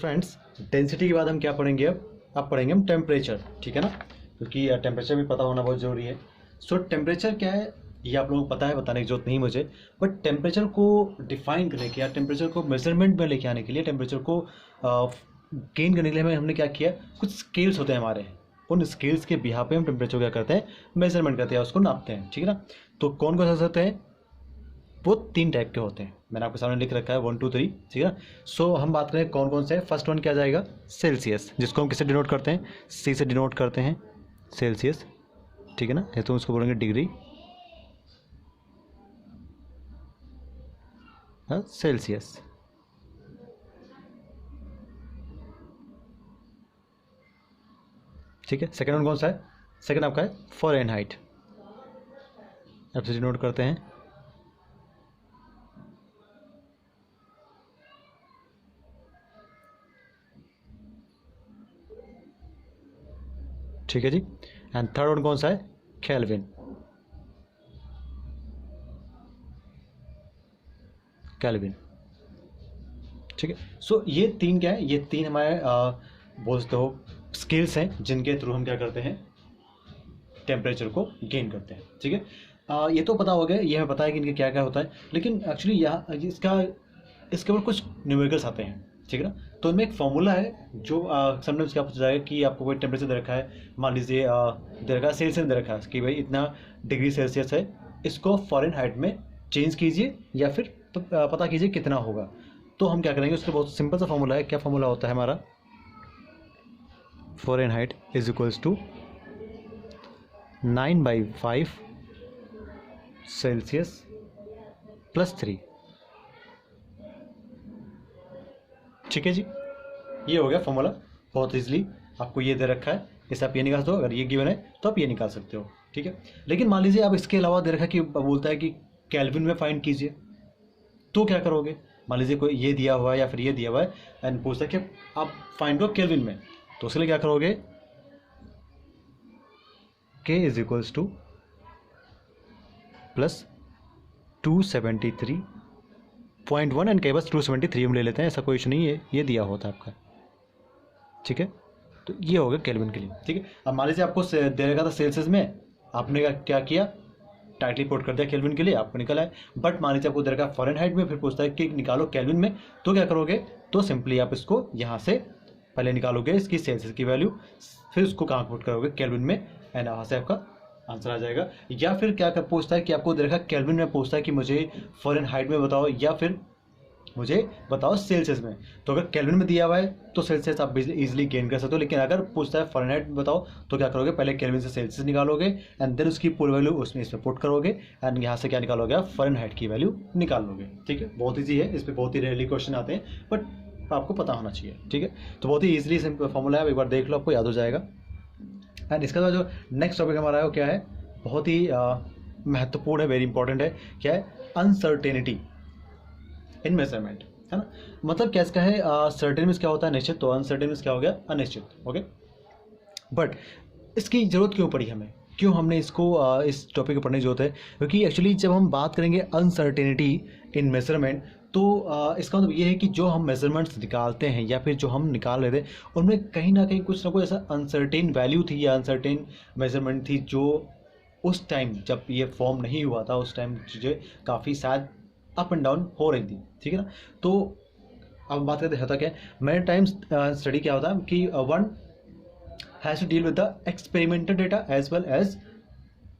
Friends, density के बाद हम क्या पढ़ेंगे? अब पढ़ेंगे हम टेम्परेचर, ठीक है ना, क्योंकि टेम्परेचर भी पता होना बहुत ज़रूरी है। सो टेम्परेचर क्या है ये आप लोगों को पता है, बताने की जरूरत नहीं मुझे। बट टेम्परेचर को डिफाइन करने के या टेम्परेचर को मेजरमेंट में लेके आने के लिए, टेम्परेचर को गेन करने के लिए हमने क्या किया, कुछ स्केल्स होते हैं हमारे, उन स्केल्स के बिहार पे हम टेम्परेचर क्या करते हैं, मेजरमेंट करते हैं, उसको नापते हैं, ठीक है ना। तो कौन कौन से होते हैं? वो 3 टाइप के होते हैं, मैंने आपके सामने लिख रखा है 1 2 3, ठीक है। सो हम बात करें कौन कौन से हैं। फर्स्ट वन क्या जाएगा? सेल्सियस, जिसको हम किससे डिनोट करते हैं? सी से डिनोट करते हैं, सेल्सियस, ठीक है ना। ये तो उसको बोलेंगे डिग्री, हाँ, सेल्सियस। ठीक है। सेकंड वन कौन सा है? सेकंड आपका है फ़ारेनहाइट, आप से डिनोट करते हैं, ठीक है जी। एंड थर्ड वन कौन सा है? केल्विन, केल्विन, ठीक है। सो ये 3 क्या है? ये 3 हमारे बोल सकते हो स्किल्स हैं, जिनके थ्रू हम क्या करते हैं, टेम्परेचर को गेन करते हैं, ठीक है। ये तो पता हो गया, ये हमें पता है कि इनके क्या क्या होता है, लेकिन एक्चुअली यहाँ इसके ऊपर कुछ न्यूमेरिकल्स आते हैं, ठीक है ना। तो इनमें एक फॉर्मूला है जो समटाइम्स क्या पूछा जाएगा कि आपको कोई टेम्परेचर दे रखा है, मान लीजिए दे रखा है सेल्सियस दे रखा है कि भाई इतना डिग्री सेल्सियस है, इसको फ़ारेनहाइट में चेंज कीजिए या फिर पता कीजिए कितना होगा। तो हम क्या करेंगे, उसका बहुत सिंपल सा फॉर्मूला है। क्या फॉर्मूला होता है हमारा? Fahrenheit is equals to 9/5 Celsius plus 3, ठीक है जी। ये हो गया फॉर्मूला, बहुत इजीली आपको ये दे रखा है, इससे आप ये निकाल सकते हो। अगर ये गिवन है तो आप ये निकाल सकते हो, ठीक है। लेकिन मान लीजिए आप इसके अलावा दे रखा है कि बोलता है कि केल्विन में फाइंड कीजिए, तो क्या करोगे? मान लीजिए कोई ये दिया हुआ है या फिर ये दिया हुआ है एंड पूछता है कि आप फाइंड करो केल्विन में, तो उसके लिए क्या करोगे? K is equals two plus 273.1 and के बस 273 हम ले लेते हैं, ऐसा कोई इशू नहीं है, ये दिया होता है आपका, ठीक है। तो ये हो गया केल्विन के लिए, ठीक है। अब मान लीजिए आपको दे रखा था सेल्सियस में, आपने क्या किया, टाइटली पुट कर दिया केल्विन के लिए, आपको निकला है। बट मान लीजिए आपको दे रखा है फ़ारेनहाइट में, फिर पूछता है कि निकालो केल्विन में, तो क्या करोगे? तो सिंपली आप इसको यहाँ से पहले निकालोगे इसकी सेल्सियस की वैल्यू, फिर उसको कहाँ पुट करोगे? केल्विन में, एंड यहाँ से आपका आंसर आ जाएगा। या फिर क्या कर पूछता है कि आपको दे रखा है केल्विन में, पूछता है कि मुझे फ़ारेनहाइट में बताओ या फिर मुझे बताओ सेल्सियस में। तो अगर केल्विन में दिया हुआ है तो सेल्सियस आप इजीली गेन कर सकते हो, लेकिन अगर पूछता है फ़ारेनहाइट में बताओ तो क्या करोगे? पहले केल्विन से सेल्सियस निकालोगे एंड देन उसकी पूरी वैल्यू उसमें इसमें पुट करोगे एंड यहाँ से क्या निकालोगे? आप फ़ारेनहाइट की वैल्यू निकाल लोगे, ठीक है। बहुत ईजी है, इस पर बहुत ही रेयरली क्वेश्चन आते हैं, बट आपको पता होना चाहिए, ठीक है। तो बहुत ही ईजिली सिंपल फॉर्मूला है, आप एक बार देख लो, आपको याद हो जाएगा। एंड इसका जो नेक्स्ट टॉपिक हमारा है वो क्या है? बहुत ही महत्वपूर्ण है, वेरी इंपॉर्टेंट है। क्या है? अनसर्टेनिटी इन मेजरमेंट, है ना। मतलब क्या इसका है? सर्टेन मीन्स क्या होता है? निश्चित। तो अनसर्टेन मीन्स क्या हो गया? अनिश्चित, ओके। बट इसकी ज़रूरत क्यों पड़ी हमें? क्यों हमने इसको इस टॉपिक को पढ़ने की जरूरत है? क्योंकि एक्चुअली जब हम बात करेंगे अनसर्टेनिटी इन मेजरमेंट, तो इसका मतलब ये है कि जो हम मेजरमेंट्स निकालते हैं या फिर जो हम निकाल रहे थे, उनमें कहीं ना कहीं कुछ ना कुछ ऐसा अनसर्टेन वैल्यू थी या अनसर्टेन मेजरमेंट थी, जो उस टाइम जब ये फॉर्म नहीं हुआ था, उस टाइम चीज़ें काफ़ी शायद अप एंड डाउन हो रही थी, ठीक है ना। तो अब बात करते होता क्या है, मेरे टाइम स्टडी क्या होता है कि one has to deal with the experimental data as well as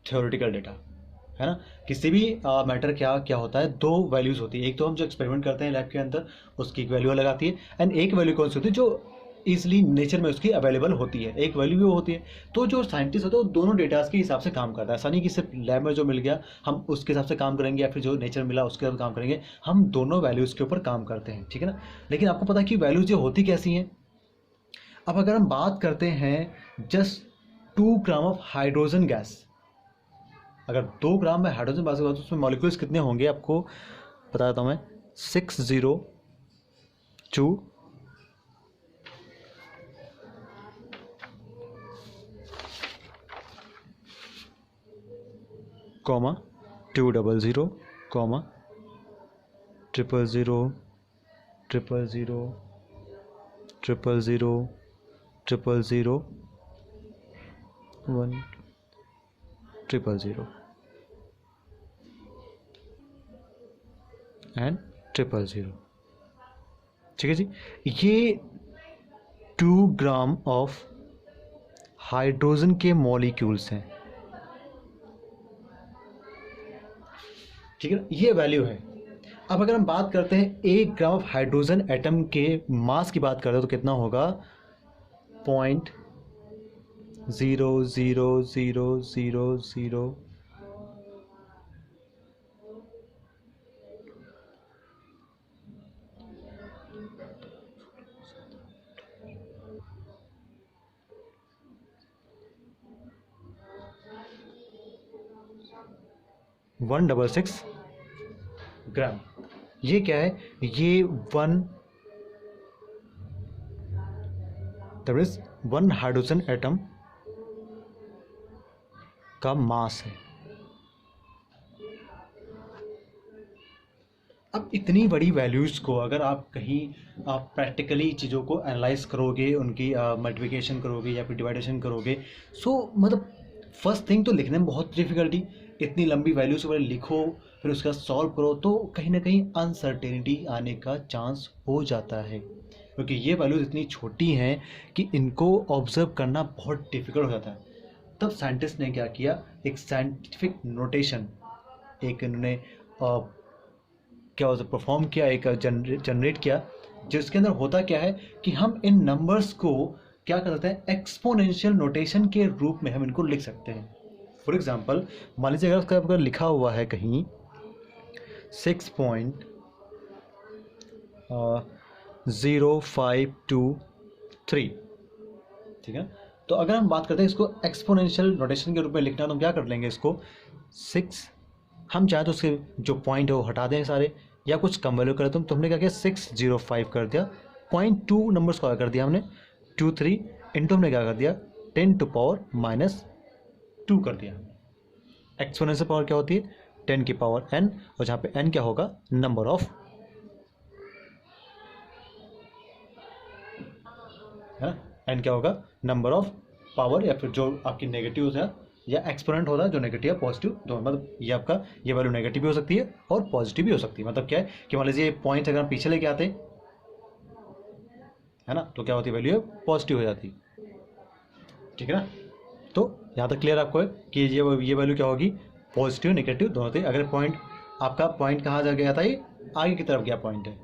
theoretical data, है ना। किसी भी मैटर क्या क्या होता है, 2 वैल्यूज़ होती है। एक तो हम जो एक्सपेरिमेंट करते हैं लैब के अंदर, उसकी एक वैल्यू अलग आती है, एंड एक वैल्यू कौन सी होती है जो ईजिली नेचर में उसकी अवेलेबल होती है, एक वैल्यू भी वो होती है। तो जो साइंटिस्ट होता है वो दोनों डेटास के हिसाब से काम करता है। ऐसा नहीं कि सिर्फ लैब में जो मिल गया हम उसके हिसाब से काम करेंगे या फिर जो नेचर मिला उसके हिसाब से काम करेंगे, हम दोनों वैल्यूज़ के ऊपर काम करते हैं, ठीक है ना। लेकिन आपको पता है कि वैल्यूज़ जो होती कैसी हैं? अब अगर हम बात करते हैं just 2 gram of hydrogen gas, अगर 2 ग्राम में हाइड्रोजन बात करें तो उसमें मॉलिक्यूल्स कितने होंगे आपको बता देता हूँ मैं। 602 कॉमा 200 कॉमा 000 000 000 000 1 000 एंड 000। ठीक है जी, ये 2 ग्राम ऑफ हाइड्रोजन के मॉलिक्यूल्स हैं। ठीक है ना, ये वैल्यू है। अब अगर हम बात करते हैं 1 ग्राम ऑफ हाइड्रोजन एटम के मास की बात करते हैं तो कितना होगा 0.00000 166 ग्राम। ये क्या है, ये 1 हाइड्रोजन एटम का मास है। अब इतनी बड़ी वैल्यूज़ को अगर आप कहीं आप प्रैक्टिकली चीज़ों को एनालाइज करोगे, उनकी मल्टीप्लिकेशन करोगे या फिर डिवाइडेशन करोगे, सो मतलब फर्स्ट थिंग तो लिखने में बहुत डिफिकल्टी, इतनी लंबी वैल्यूज को लिखो फिर उसका सॉल्व करो तो कहीं ना कहीं अनसर्टेनिटी आने का चांस हो जाता है, क्योंकि ये वैल्यूज इतनी छोटी हैं कि इनको ऑब्जर्व करना बहुत डिफिकल्ट हो जाता है। तब साइंटिस्ट ने क्या किया, एक साइंटिफिक नोटेशन एक इन्होंने क्या होता परफॉर्म किया, एक जनरेट किया, जिसके अंदर होता क्या है कि हम इन नंबर्स को क्या कर सकते हैं, एक्सपोनेंशियल नोटेशन के रूप में हम इनको लिख सकते हैं। फॉर एग्जाम्पल मान लीजिए अगर उसका अगर लिखा हुआ है कहीं 6.0523, ठीक है। तो अगर हम बात करते हैं इसको एक्सपोनेंशियल नोटेशन के रूप में लिखना तो हम क्या कर लेंगे, इसको 6 हम चाहे तो उसके जो पॉइंट है वो हटा दें सारे, या कुछ कम वैल्यू करें तो हमने क्या किया 605 कर दिया, 0.2 नंबर्स को कर दिया हमने 23 इंटू हमने क्या कर दिया 10⁻⁻2 कर दिया। एक्सपोनेंशियल पावर क्या होती है 10 की पावर n, और जहाँ पे n क्या होगा नंबर ऑफ, है ना, n क्या होगा नंबर ऑफ पावर, या फिर जो आपकी नेगेटिव है या एक्सपोनेंट होता है जो नेगेटिव या पॉजिटिव दोनों, मतलब ये आपका ये वैल्यू नेगेटिव भी हो सकती है और पॉजिटिव भी हो सकती है। मतलब क्या है कि मान लीजिए पॉइंट अगर हम पीछे लेके आते है ना तो क्या होती है वैल्यू पॉजिटिव हो जाती, ठीक है ना। तो यहाँ तक क्लियर आपको है कि ये वैल्यू क्या होगी पॉजिटिव नेगेटिव दोनों थे। अगर पॉइंट आपका पॉइंट कहाँ जा गया था, ये आगे की तरफ गया पॉइंट है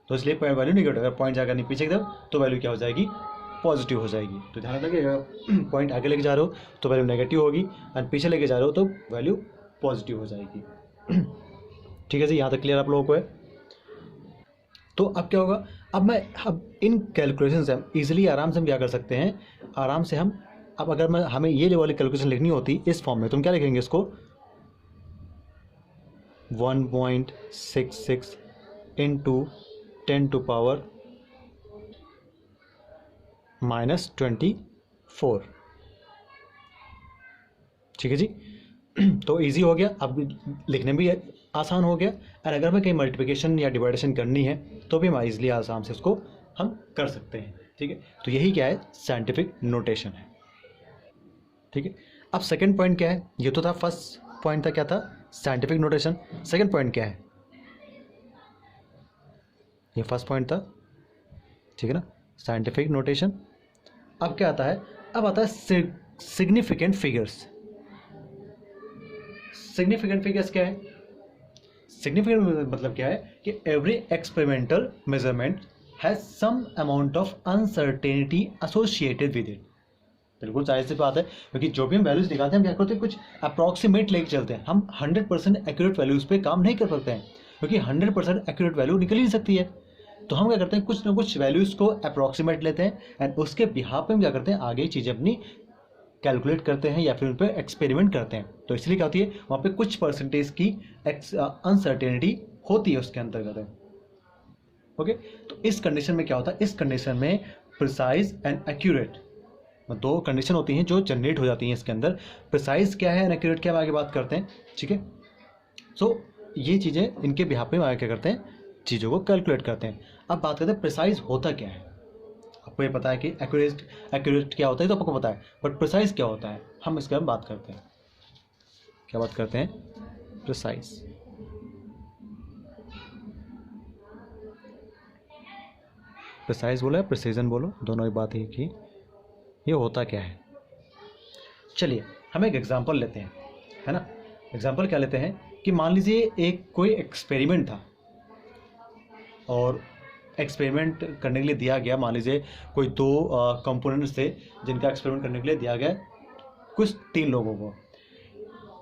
तो इसलिए वैल्यू नेगेटिव, अगर पॉइंट जाकर नहीं पीछे की तरफ तो वैल्यू क्या हो जाएगी पॉजिटिव हो जाएगी। तो ध्यान रखिए अगर पॉइंट आगे लेके जा रहे हो तो वैल्यू नेगेटिव होगी, एंड पीछे लेके जा रहे हो तो वैल्यू पॉजिटिव हो जाएगी। ठीक है जी, यहाँ तक क्लियर आप लोगों को है। तो अब क्या होगा, अब इन कैलकुलेशन से हम इजीली आराम से हम क्या कर सकते हैं, आराम से हम अब अगर हमें ये वाली कैलकुलेशन लिखनी होती इस फॉर्म में तो हम क्या लिखेंगे इसको 1.66 इंटू 10⁻⁻24, ठीक है जी। तो इजी हो गया, अब लिखने भी आसान हो गया, और अगर हमें कहीं मल्टीप्लिकेशन या डिवाइडेशन करनी है तो भी हम इजीली आसाम से उसको हम कर सकते हैं, ठीक है। तो यही क्या है साइंटिफिक नोटेशन है, ठीक है। अब सेकंड पॉइंट क्या है, ये तो था फर्स्ट पॉइंट था क्या था साइंटिफिक नोटेशन, सेकंड पॉइंट क्या है, ये फर्स्ट पॉइंट था, ठीक है ना, साइंटिफिक नोटेशन। अब क्या आता है, अब आता है सिग्निफिकेंट फिगर्स। सिग्निफिकेंट फिगर्स क्या है, सिग्निफिकेंट मतलब क्या है कि every experimental measurement has some amount of uncertainty associated with it. बिल्कुल जाहिर सी बात है, क्योंकि जो भी हम वैल्यूज निकालते हैं हम क्या करते हैं कुछ अप्रॉक्सीमेट लेके चलते हैं, हम 100% एक्यूरेट वैल्यूज पे काम नहीं कर सकते हैं, क्योंकि 100% एक्यूरेट वैल्यू निकल ही नहीं सकती है। तो हम क्या करते हैं कुछ ना कुछ वैल्यूज को अप्रॉक्सीमेट लेते हैं, एंड उसके बिहाफ पे हम क्या करते हैं आगे चीज़ें अपनी कैलकुलेट करते हैं या फिर उन पर एक्सपेरिमेंट करते हैं। तो इसलिए क्या होती है वहाँ पे कुछ परसेंटेज की अनसर्टेनिटी होती है उसके अंतर्गत। ओके, तो इस कंडीशन में क्या होता है, इस कंडीशन में प्रिसाइज एंड एक्यूरेट दो कंडीशन होती हैं जो जनरेट हो जाती हैं इसके अंदर। प्रिसाइज क्या है एंड एक्यूरेट क्या है आगे बात करते हैं, ठीक है। सो ये चीज़ें इनके बिहाफ पे आगे क्या करते हैं चीज़ों को कैलकुलेट करते हैं। अब बात करते हैं प्रिसाइज होता क्या है। अब आपको ये पता है कि एक्यूरेट क्या होता है, तो आपको पता है, बट प्रिसाइज क्या होता है हम इसके बारे में बात करते हैं। क्या बात करते हैं? प्रिसाइज। प्रिसाइज बोलो या प्रिसीजन बोलो, दोनों ही बात एक ही। ये होता क्या है? चलिए हम एक एग्जांपल लेते हैं, है ना। एग्जांपल क्या लेते हैं कि मान लीजिए एक कोई एक्सपेरिमेंट था और एक्सपेरिमेंट करने के लिए दिया गया, मान लीजिए कोई दो कंपोनेंट्स थे जिनका एक्सपेरिमेंट करने के लिए दिया गया कुछ 3 लोगों को।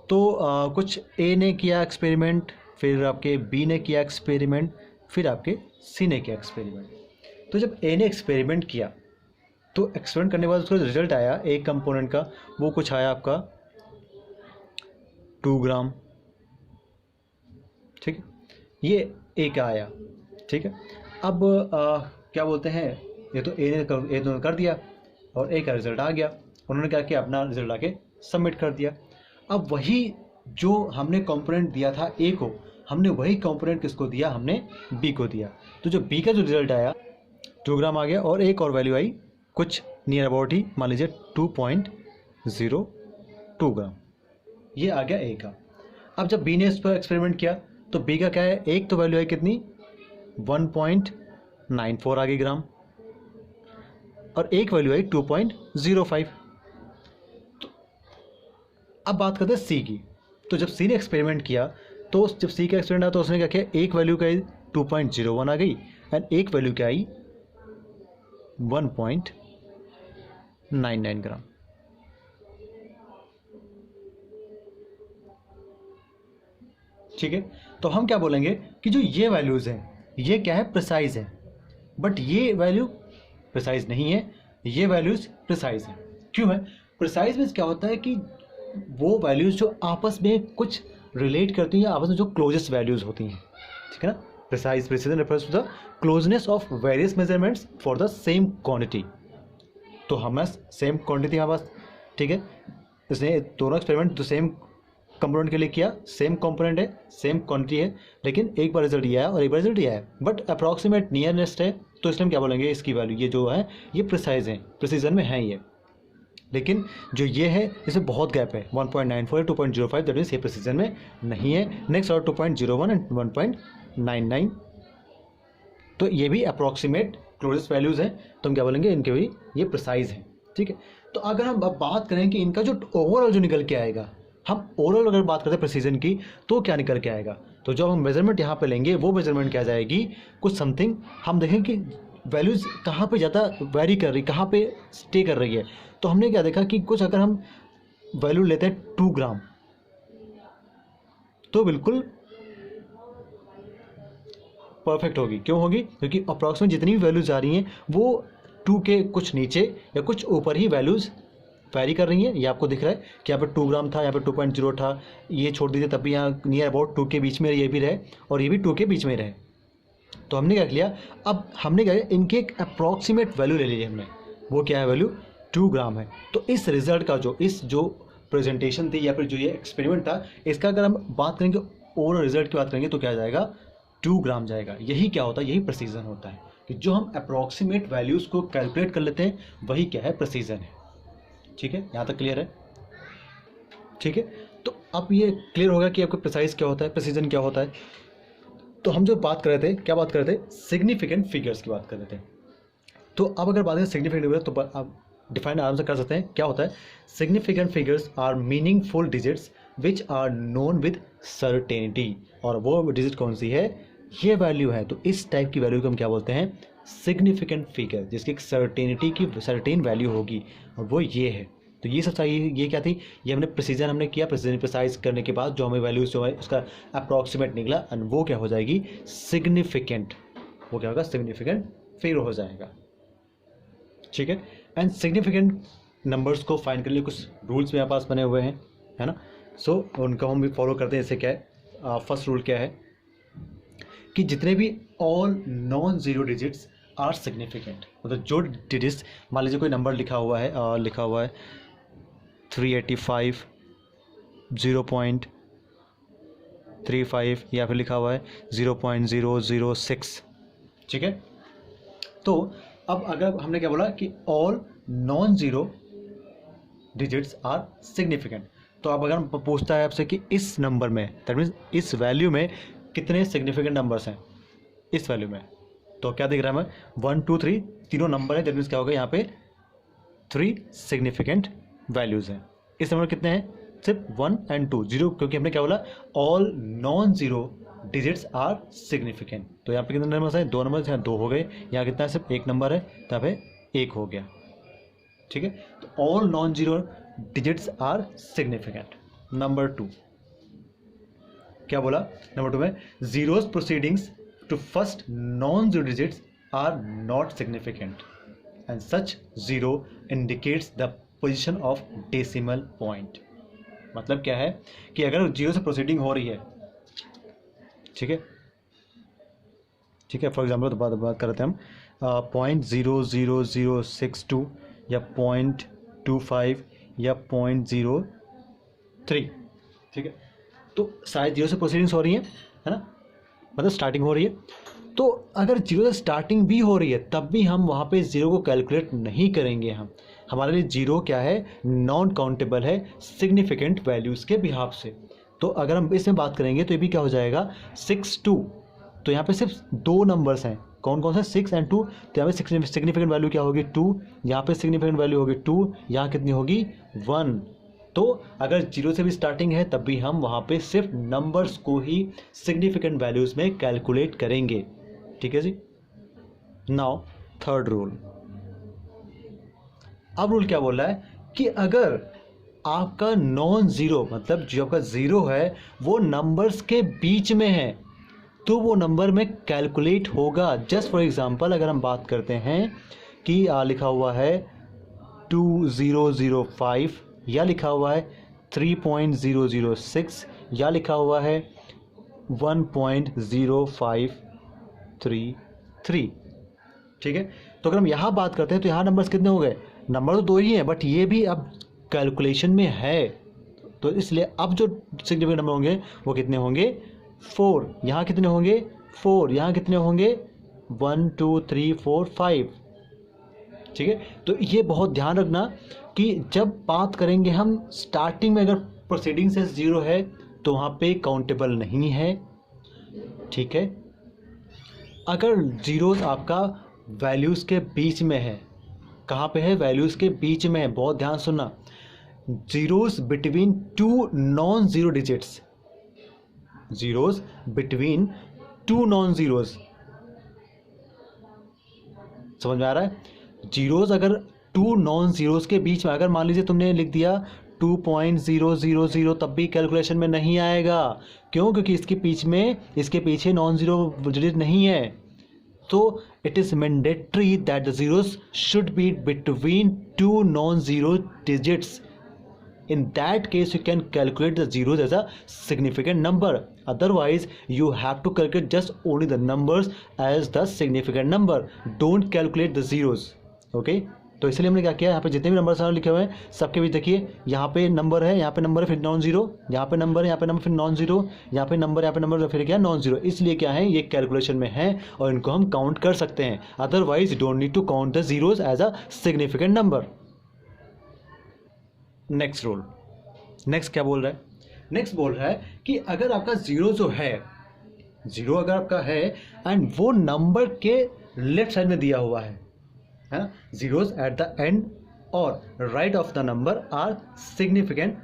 तो कुछ ए ने किया एक्सपेरिमेंट, फिर आपके बी ने किया एक्सपेरिमेंट, फिर आपके सी ने किया एक्सपेरिमेंट। तो जब ए ने एक्सपेरिमेंट किया तो एक्सपेरिमेंट करने के बाद उसका रिजल्ट आया एक कंपोनेंट का, वो कुछ आया आपका 2 ग्राम, ठीक है, ये ए का आया, ठीक है। अब क्या बोलते हैं, ये तो ए ने कर दिया और ए का रिजल्ट आ गया, उन्होंने क्या किया, अपना रिजल्ट आके सबमिट कर दिया। अब वही जो हमने कंपोनेंट दिया था ए को, हमने वही कंपोनेंट किसको दिया, हमने बी को दिया। तो जो बी का जो रिजल्ट आया 2 ग्राम आ गया और एक और वैल्यू आई कुछ नियर अबाउट ही, मान लीजिए 2.02 ग्राम, ये आ गया ए का। अब जब बी ने इस पर एक्सपेरिमेंट किया तो बी का क्या है, एक तो वैल्यू आई कितनी 1.94 आ गई ग्राम और एक वैल्यू आई 2.05। तो अब बात करते हैं सी की। तो जब सी ने एक्सपेरिमेंट किया तो जब सी का एक्सपेरिमेंट आया तो उसने क्या किया, एक वैल्यू का 2.01 आ गई एंड एक वैल्यू क्या आई 1.99 ग्राम। ठीक है, तो हम क्या बोलेंगे कि जो ये वैल्यूज हैं ये क्या है, प्रिसाइज है, बट ये वैल्यू प्रिसाइज नहीं है, ये वैल्यूज प्रिसाइज है। क्यों है? प्रिसाइज में क्या होता है कि वो वैल्यूज जो आपस में कुछ रिलेट करती हैं, आपस में जो क्लोजेस्ट वैल्यूज होती हैं, ठीक है ना। Precise precision refers to the closeness of various measurements for the same quantity. तो हमें सेम क्वांटिटी हमारे पास, ठीक है, इसने दोनों एक्सपेरिमेंट तो सेम कंपोनेंट के लिए किया, सेम कंपोनेंट है, सेम क्वांटिटी है, लेकिन एक बार रिजल्ट ये आया और एक बार रिजल्ट ये आया, बट अप्रॉक्सीमेट नियरनेस्ट है, तो इसलिए हम क्या बोलेंगे, इसकी वैल्यू ये जो है ये प्रिसाइज है, प्रिसीजन में है ये। लेकिन जो ये है इसमें बहुत गैप है, 1.94 2.05, दैट मीन्स ये प्रिसीजन में नहीं है। नेक्स्ट और 2.01 एंड 1.99, तो ये भी अप्रॉक्सीमेट क्लोजेस्ट वैल्यूज हैं, तो हम क्या बोलेंगे, इनके भी ये प्रिसाइज हैं, ठीक है। तो अगर हम अब बात करें कि इनका जो ओवरऑल जो निकल के आएगा, हम ओवरऑल अगर बात करते हैं प्रिसीजन की, तो क्या निकल के आएगा, तो जो हम मेजरमेंट यहाँ पे लेंगे वो मेजरमेंट क्या जाएगी, कुछ समथिंग हम देखें कि वैल्यूज कहाँ पे ज़्यादा वेरी कर रही, कहाँ पे स्टे कर रही है। तो हमने क्या देखा कि कुछ अगर हम वैल्यू लेते हैं 2 ग्राम, तो बिल्कुल परफेक्ट होगी। क्यों होगी? क्योंकि अप्रॉक्सीमेट जितनी भी वैल्यूज आ रही हैं वो 2 के कुछ नीचे या कुछ ऊपर ही वैल्यूज वैरी कर रही हैं। ये आपको दिख रहा है कि यहाँ पे 2 ग्राम था, यहाँ पे 2.0 था, ये छोड़ दीजिए तब भी यहाँ नियर अबाउट 2 के बीच में ये भी रहे और ये भी 2 के बीच में रहे। तो हमने क्या किया, अब हमने क्या किया, इनके एक अप्रॉक्सीमेट वैल्यू ले ली हमने, वो क्या है, वैल्यू 2 ग्राम है। तो इस रिजल्ट का जो प्रेजेंटेशन थी या फिर जो ये एक्सपेरिमेंट था, इसका अगर हम बात करेंगे, ओवरऑल रिजल्ट की बात करेंगे, तो क्या जाएगा, 2 ग्राम जाएगा। यही क्या होता है, यही प्रिसीजन होता है कि जो हम अप्रॉक्सीमेट वैल्यूज़ को कैलकुलेट कर लेते हैं वही क्या है, प्रिसीजन है। ठीक है, यहाँ तक क्लियर है? ठीक है, तो अब ये क्लियर होगा कि आपको प्रिसाइज क्या होता है, प्रिसीजन क्या होता है। तो हम जो बात कर रहे थे, क्या बात कर रहे थे, सिग्निफिकेंट फिगर्स की बात कर रहे थे। तो अब अगर बात करें सिग्निफिकेंट फिगर्स, तो आप डिफाइन आराम से कर सकते हैं। क्या होता है, significant figures are meaningful digits which are known with certainty. और वो डिजिट कौन सी है, ये वैल्यू है। तो इस टाइप की वैल्यू को हम क्या बोलते हैं, सिग्निफिकेंट फिगर, जिसकी एक सर्टेनिटी की सर्टेन वैल्यू होगी, और वो ये है। तो ये सब चाहिए, ये क्या थी, ये हमने प्रिसीजन हमने किया, प्रिसीजन प्रिसाइज करने के बाद जो हमें वैल्यूज जो है उसका अप्रॉक्सीमेट निकला, एंड वो क्या हो जाएगी, सिग्निफिकेंट। वो क्या होगा, सिग्निफिकेंट फिगर हो जाएगा। ठीक है, एंड सिग्निफिकेंट नंबर्स को फाइंड करने के लिए कुछ रूल्स मेरे पास बने हुए हैं, है ना। सो उनको हम भी फॉलो करते हैं। जैसे क्या है, फर्स्ट रूल क्या है कि जितने भी all non zero digits are significant, मतलब जो डिजिट्स, मान लीजिए कोई नंबर लिखा हुआ है 385, 0.35 या फिर लिखा हुआ है 0.006, ठीक है। तो अब अगर हमने क्या बोला कि all non zero digits are significant, तो अब अगर पूछता है आपसे कि इस नंबर में, दैट मीन्स इस वैल्यू में कितने सिग्निफिकेंट नंबर्स हैं इस वैल्यू में, तो क्या दिख रहा है हमें 1 2 3 तीनों नंबर है, दैट मीन्स क्या होगा यहाँ पे 3 सिग्निफिकेंट वैल्यूज़ हैं। इस नंबर कितने हैं, सिर्फ 1 और 2, जीरो, क्योंकि हमने क्या बोला all non zero digits are significant. तो यहाँ पे कितने नंबर्स हैं, 2 नंबर, यहाँ 2 हो गए, यहाँ कितना है, सिर्फ 1 नंबर है, तो यहाँ पे 1 हो गया। ठीक है, तो all non zero digits are significant. Number 2 क्या बोला, नंबर 2 में zeros proceedings to first non zero digits are not significant and such zero indicates the position of decimal point. मतलब क्या है कि अगर जीरो से प्रोसीडिंग हो रही है, ठीक है, ठीक है, फॉर एग्जाम्पल तो बात करते हैं हम 0.00062 या 0.25 या 0.03, ठीक है, तो शायद जीरो से प्रोसीडिंग्स हो रही है ना, मतलब स्टार्टिंग हो रही है। तो अगर जीरो से स्टार्टिंग भी हो रही है तब भी हम वहाँ पे जीरो को कैलकुलेट नहीं करेंगे। हम हमारे लिए जीरो क्या है, नॉन काउंटेबल है सिग्निफिकेंट वैल्यूज़ के बिहाफ से। तो अगर हम इसमें बात करेंगे तो ये भी क्या हो जाएगा 6 2, तो यहाँ पे सिर्फ 2 नंबर्स हैं, कौन कौन से 6 और 2, तो यहाँ पे सिग्निफिकेंट वैल्यू क्या होगी 2, यहाँ पे सिग्निफिकेंट वैल्यू होगी 2, यहाँ कितनी होगी 1। तो अगर जीरो से भी स्टार्टिंग है तब भी हम वहाँ पे सिर्फ नंबर्स को ही सिग्निफिकेंट वैल्यूज़ में कैलकुलेट करेंगे। ठीक है जी। नाउ थर्ड रूल, अब रूल क्या बोल रहा है कि अगर आपका नॉन जीरो, मतलब जो आपका जीरो है वो नंबर्स के बीच में है तो वो नंबर में कैलकुलेट होगा। जस्ट फॉर एग्जांपल अगर हम बात करते हैं कि लिखा हुआ है 2005 या लिखा हुआ है 3.006 या लिखा हुआ है 1.0533, ठीक है। तो अगर हम यहाँ बात करते हैं तो यहाँ नंबर्स कितने हो गए, नंबर तो 2 ही हैं बट ये भी अब कैलकुलेशन में है, तो इसलिए अब जो सिग्निफिकेंट नंबर होंगे वो कितने होंगे 4, यहाँ कितने होंगे 4, यहाँ कितने होंगे 1 2 3 4 5, ठीक है। तो ये बहुत ध्यान रखना कि जब बात करेंगे हम स्टार्टिंग में अगर प्रोसीडिंग से जीरो है तो वहाँ पे काउंटेबल नहीं है, ठीक है। अगर जीरोस आपका वैल्यूज़ के बीच में है, कहाँ पे है, वैल्यूज़ के बीच में है, बहुत ध्यान सुनना, zeros between 2 non zero digits, zeros between 2 non zeros, समझ में आ रहा है। जीरोस अगर 2 नॉन जीरोस के बीच में, अगर मान लीजिए तुमने लिख दिया 2.000 तब भी कैलकुलेशन में नहीं आएगा, क्यों, क्योंकि इसके पीछे नॉन जीरो डिजिट नहीं है। तो it is mandatory that the zeros should be between 2 non zero digits. In that case, you can calculate the zeros as a significant number. Otherwise, you have to calculate just only the numbers as the significant number. Don't calculate the zeros. Okay? तो इसलिए हमने क्या किया, यहाँ पे जितने भी number लिखे हुए हैं सबके बीच देखिए, यहाँ पे नंबर है, यहाँ पे नंबर है, फिर नॉन जीरो, यहाँ पे नंबर है, यहाँ पे नंबर, फिर नॉन जीरो, यहाँ पे नंबर, यहाँ पे नंबर, फिर क्या नॉन जीरो। इसलिए क्या है, ये कैलकुलेशन में है और इनको हम काउंट कर सकते हैं। Otherwise don't need to count the zeros as a significant number. Next rule, next क्या बोल रहा है, नेक्स्ट बोल रहा है कि अगर आपका जीरो जो है, जीरो अगर आपका है एंड वो नंबर के लेफ्ट साइड में दिया हुआ है ना, जीरोस एट द एंड और right of the number are significant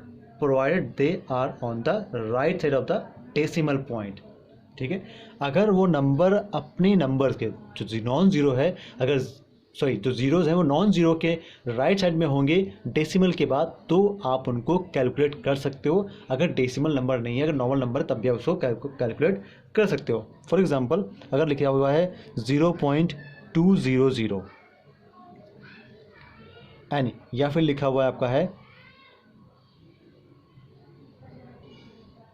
provided they are on the right side of the decimal point, ठीक है। अगर वो नंबर अपने नंबर के जो नॉन जीरो है, अगर जो जीरोज़ हैं वो नॉन जीरो के राइट साइड में होंगे डेसिमल के बाद, तो आप उनको कैलकुलेट कर सकते हो। अगर डेसिमल नंबर नहीं है, अगर नॉर्मल नंबर है, तब भी आप उसको कैलकुलेट कर सकते हो। फॉर एग्जांपल अगर लिखा हुआ है 0.200 एन, या फिर लिखा हुआ है आपका है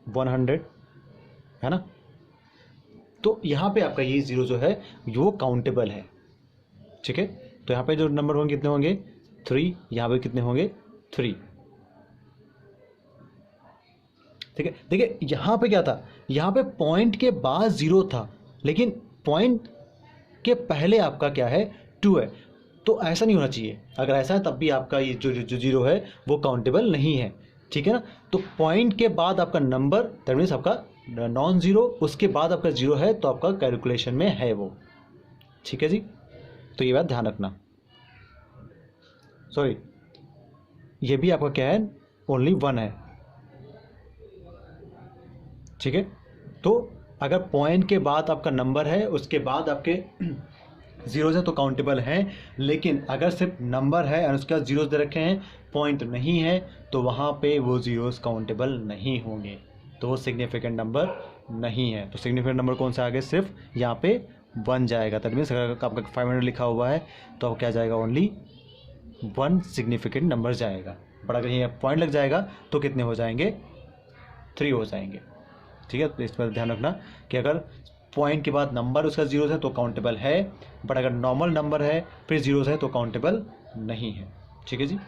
100, है ना, तो यहाँ पे आपका ये जीरो जो है वो काउंटेबल है, ठीक है। तो यहाँ पे जो नंबर होंगे कितने होंगे 3, यहाँ पे कितने होंगे 3, ठीक है। देखिए यहाँ पे क्या था, यहाँ पे पॉइंट के बाद जीरो था, लेकिन पॉइंट के पहले आपका क्या है 2 है, तो ऐसा नहीं होना चाहिए। अगर ऐसा है तब भी आपका ये जो जीरो है वो काउंटेबल नहीं है, ठीक है ना। तो पॉइंट के बाद आपका नंबर, दैट मीन्स आपका नॉन ज़ीरो, उसके बाद आपका ज़ीरो है तो आपका कैलकुलेशन में है वो, ठीक है जी। तो ये बात ध्यान रखना। सॉरी, ये भी आपका क्या है, ओनली 1 है, ठीक है। तो अगर पॉइंट के बाद आपका नंबर है, उसके बाद आपके जीरोज है तो काउंटेबल है, लेकिन अगर सिर्फ नंबर है और उसके बाद जीरोज दे रखे हैं, पॉइंट नहीं है, तो वहाँ पे वो जीरोज काउंटेबल नहीं होंगे, तो वो सिग्निफिकेंट नंबर नहीं है। तो सिग्निफिकेंट नंबर कौन सा आगे, सिर्फ यहाँ पे 1 जाएगा। दैट मीन्स अगर आपका 500 लिखा हुआ है तो आपको क्या जाएगा, ओनली 1 सिग्निफिकेंट नंबर जाएगा। बट अगर यहाँ पॉइंट लग जाएगा तो कितने हो जाएंगे, 3 हो जाएंगे, ठीक है। तो इस पर ध्यान रखना कि अगर पॉइंट के बाद नंबर उसका जीरोस है तो काउंटेबल है, बट अगर नॉर्मल नंबर है फिर जीरोस है तो काउंटेबल नहीं है, ठीक है जी।